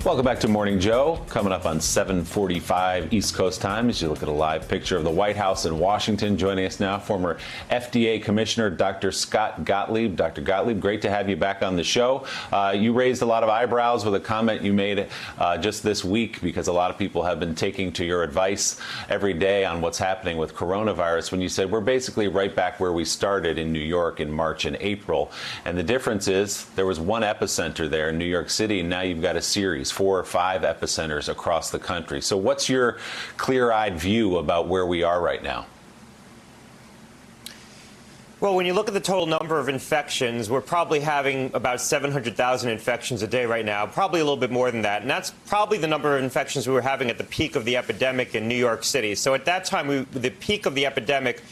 Welcome back to Morning Joe. Coming up on 7:45 East Coast time as you look at a live picture of the White House in Washington. Joining us now, former FDA Commissioner Dr. Scott Gottlieb. Dr. Gottlieb, great to have you back on the show. You raised a lot of eyebrows with a comment you made just this week because a lot of people have been taking to your advice every day on what's happening with coronavirus when you said we're basically right back where we started in New York in March and April. And the difference is there was one epicenter there in New York City, and now you've got a series, 4 or 5 epicenters across the country. So what's your clear-eyed view about where we are right now? Well, when you look at the total number of infections, we're probably having about 700,000 infections a day right now, probably a little bit more than that. And that's probably the number of infections we were having at the peak of the epidemic in New York City. So at that time, the peak of the epidemic,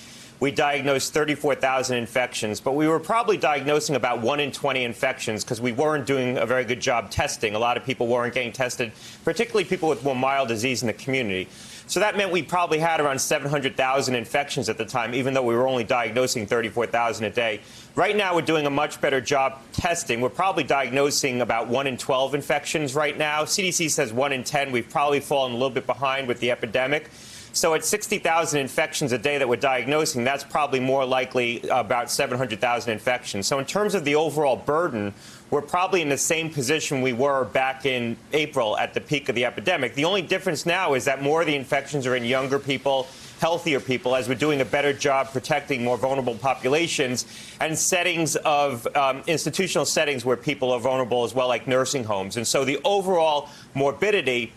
we diagnosed 34,000 infections, but we were probably diagnosing about 1 in 20 infections because we weren't doing a very good job testing. A lot of people weren't getting tested, particularly people with more mild disease in the community. So that meant we probably had around 700,000 infections at the time, even though we were only diagnosing 34,000 a day. Right now, we're doing a much better job testing. We're probably diagnosing about 1 in 12 infections right now. CDC says 1 in 10. We've probably fallen a little bit behind with the epidemic. So at 60,000 infections a day that we're diagnosing, that's probably more likely about 700,000 infections. So in terms of the overall burden, we're probably in the same position we were back in April at the peak of the epidemic. The only difference now is that more of the infections are in younger people, healthier people, as we're doing a better job protecting more vulnerable populations and settings of institutional settings where people are vulnerable as well, like nursing homes. And so the overall morbidity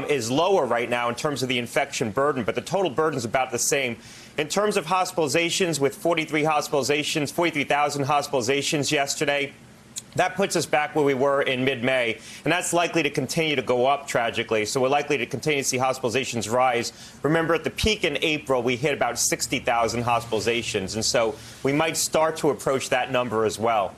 is lower right now in terms of the infection burden, but the total burden is about the same. In terms of hospitalizations, with 43,000 hospitalizations yesterday, that puts us back where we were in mid-May, and that's likely to continue to go up tragically. So we're likely to continue to see hospitalizations rise. Remember, at the peak in April, we hit about 60,000 hospitalizations, and so we might start to approach that number as well.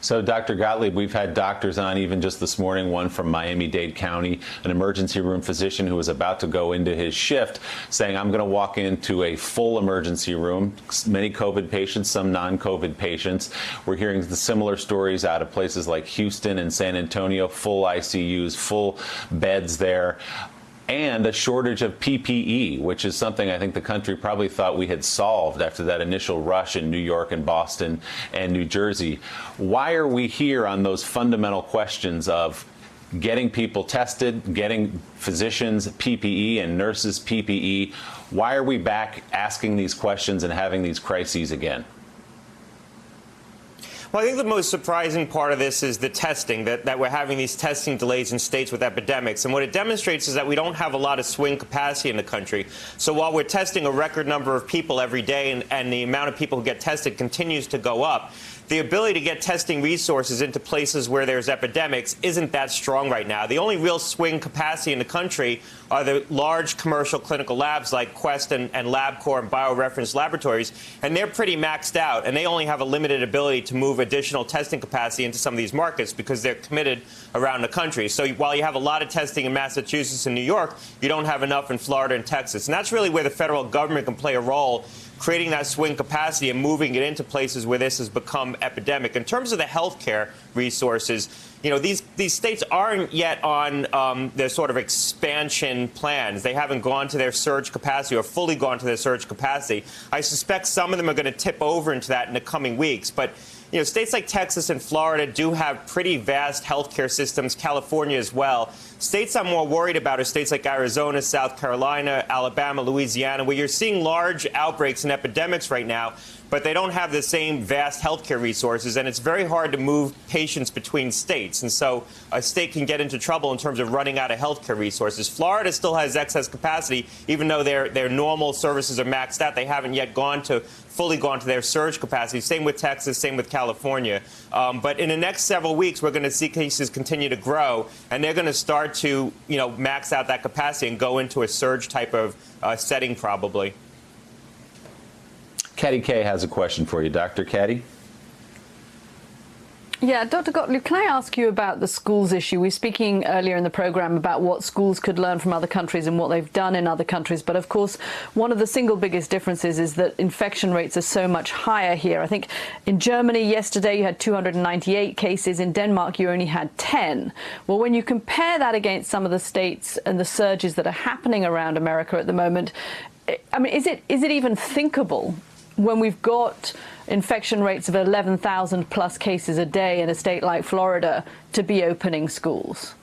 So, Dr. Gottlieb, we've had doctors on even just this morning, one from Miami-Dade County, an emergency room physician who was about to go into his shift, saying, I'm going to walk into a full emergency room, many COVID patients, some non-COVID patients. We're hearing the similar stories out of places like Houston and San Antonio, full ICUs, full beds there, and a shortage of PPE, which is something I think the country probably thought we had solved after that initial rush in New York and Boston and New Jersey. Why are we here on those fundamental questions of getting people tested, getting physicians PPE and nurses PPE? Why are we back asking these questions and having these crises again? Well, I think the most surprising part of this is the testing, that we're having these testing delays in states with epidemics. And what it demonstrates is that we don't have a lot of swing capacity in the country. So while we're testing a record number of people every day and the amount of people who get tested continues to go up, the ability to get testing resources into places where there's epidemics isn't that strong right now. The only real swing capacity in the country are the large commercial clinical labs like Quest and LabCorp and BioReference Laboratories, and they're pretty maxed out, and they only have a limited ability to move additional testing capacity into some of these markets because they're committed around the country. So while you have a lot of testing in Massachusetts and New York, you don't have enough in Florida and Texas. And that's really where the federal government can play a role, creating that swing capacity and moving it into places where this has become epidemic. In terms of the healthcare resources, you know, these states aren't yet on their sort of expansion plans. They haven't gone to their surge capacity or fully gone to their surge capacity. I suspect some of them are going to tip over into that in the coming weeks. But you know, states like Texas and Florida do have pretty vast healthcare systems, California as well. States I'm more worried about are states like Arizona, South Carolina, Alabama, Louisiana, where you're seeing large outbreaks and epidemics right now, but they don't have the same vast healthcare resources, and it's very hard to move patients between states. And so a state can get into trouble in terms of running out of healthcare resources. Florida still has excess capacity, even though their normal services are maxed out. They haven't yet fully gone to their surge capacity. Same with Texas, same with California. But in the next several weeks, we're going to see cases continue to grow, and they're going to start to, you know, max out that capacity and go into a surge type of setting probably. Caddy K has a question for you. Dr. Caddy? Yeah, Dr. Gottlieb, can I ask you about the schools issue? We were speaking earlier in the program about what schools could learn from other countries and what they've done in other countries. But of course, one of the single biggest differences is that infection rates are so much higher here. I think in Germany yesterday you had 298 cases. In Denmark you only had 10. Well, when you compare that against some of the states and the surges that are happening around America at the moment, I mean, is it even thinkable when we've got infection rates of 11,000 plus cases a day in a state like Florida to be opening schools?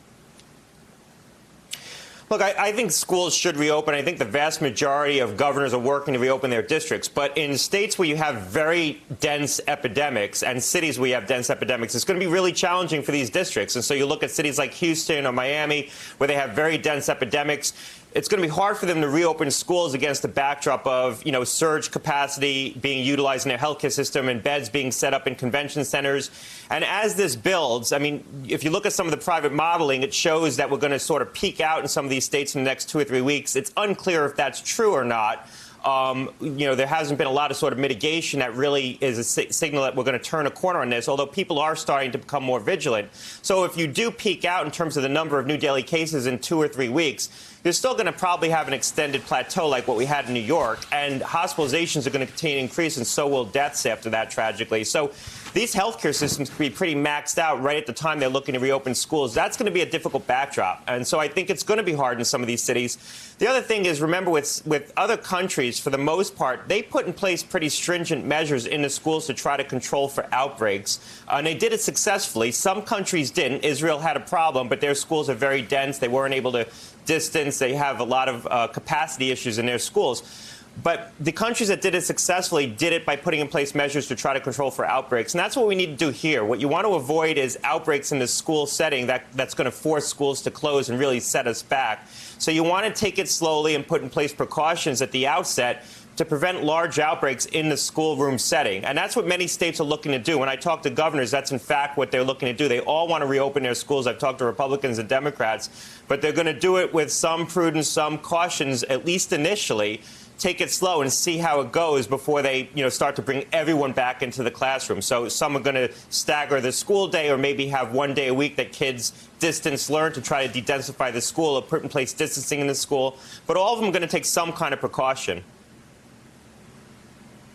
Look, I think schools should reopen. I think the vast majority of governors are working to reopen their districts. But in states where you have very dense epidemics and cities where you have dense epidemics, it's going to be really challenging for these districts. And so you look at cities like Houston or Miami where they have very dense epidemics. It's going to be hard for them to reopen schools against the backdrop of, surge capacity being utilized in their healthcare system and beds being set up in convention centers. And as this builds, I mean, if you look at some of the private modeling, it shows that we're going to sort of peak out in some of these states in the next 2 or 3 weeks. It's unclear if that's true or not. There hasn't been a lot of sort of mitigation that really is a signal that we're going to turn a corner on this, although people are starting to become more vigilant. So if you do peak out in terms of the number of new daily cases in 2 or 3 weeks, you're still going to probably have an extended plateau like what we had in New York, and hospitalizations are going to continue to increase, and so will deaths after that, tragically. So these healthcare systems can be pretty maxed out right at the time they're looking to reopen schools. That's going to be a difficult backdrop, and so I think it's going to be hard in some of these cities. The other thing is, remember, with other countries, for the most part, they put in place pretty stringent measures in the schools to try to control for outbreaks, and they did it successfully. Some countries didn't. Israel had a problem, but their schools are very dense. They weren't able to distance. They have a lot of capacity issues in their schools. But the countries that did it successfully did it by putting in place measures to try to control for outbreaks. And that's what we need to do here. What you want to avoid is outbreaks in the school setting that's going to force schools to close and really set us back. So you want to take it slowly and put in place precautions at the outset to prevent large outbreaks in the schoolroom setting. And that's what many states are looking to do. When I talk to governors, that's in fact what they're looking to do. They all want to reopen their schools. I've talked to Republicans and Democrats, but they're going to do it with some prudence, some cautions, at least initially. Take it slow and see how it goes before they, start to bring everyone back into the classroom. So some are going to stagger the school day, or maybe have 1 day a week that kids distance learn to try to de-densify the school or put in place distancing in the school. But all of them are going to take some kind of precaution.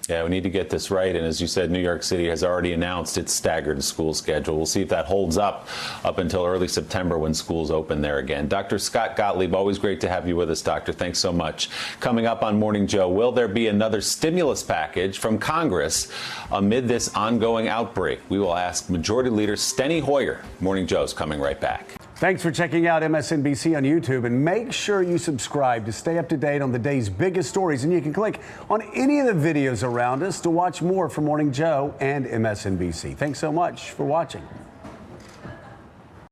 Yeah, we need to get this right. And as you said, New York City has already announced its staggered school schedule. We'll see if that holds up until early September when schools open there again. Dr. Scott Gottlieb, always great to have you with us, Doctor. Thanks so much. Coming up on Morning Joe, will there be another stimulus package from Congress amid this ongoing outbreak? We will ask Majority Leader Steny Hoyer. Morning Joe's coming right back. Thanks for checking out MSNBC on YouTube, and make sure you subscribe to stay up to date on the day's biggest stories. And you can click on any of the videos around us to watch more from Morning Joe and MSNBC. Thanks so much for watching.